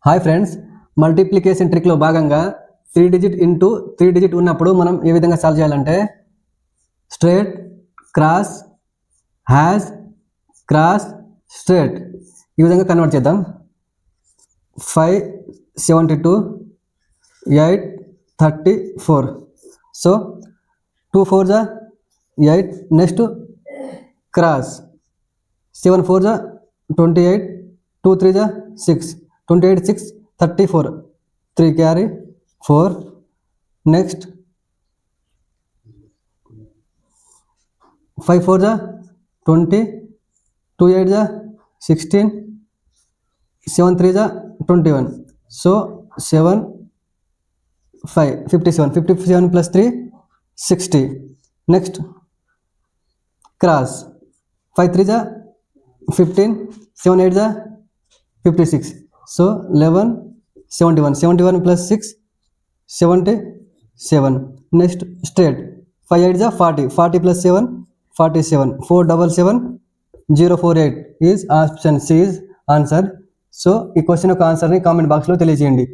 Hi friends, multiplication ట్రిక్లో భాగంగా 3 digit into 3 digit ఉన్నప్పుడు మనం ఏ విధంగా సాల్వ్ చేయాలంటే straight, cross, hash, cross, straight ఈ విధంగా కన్వర్ట్ చేద్దాం. 572 834. సో 2 4 जा 8. నెక్స్ట్ క్రాస్ 7 4 जा 28. 2 3 जा 6. 28 6 34. 3 carry 4. Next 5 4 जा 20. 2 8 जा 16. 7 3 जा 21. So 7 5 57. 57 plus 3 60. Next cross 5 3 जा 15. 7 8 जा 56. So 11 71. 71 plus 6 77. Next straight 5 8 जा 40. 40 plus 7 47. 477 048 is option C is answer. So ఈ క్వశ్చన్ యొక్క ఆన్సర్ని కామెంట్ బాక్స్లో తెలియజేయండి.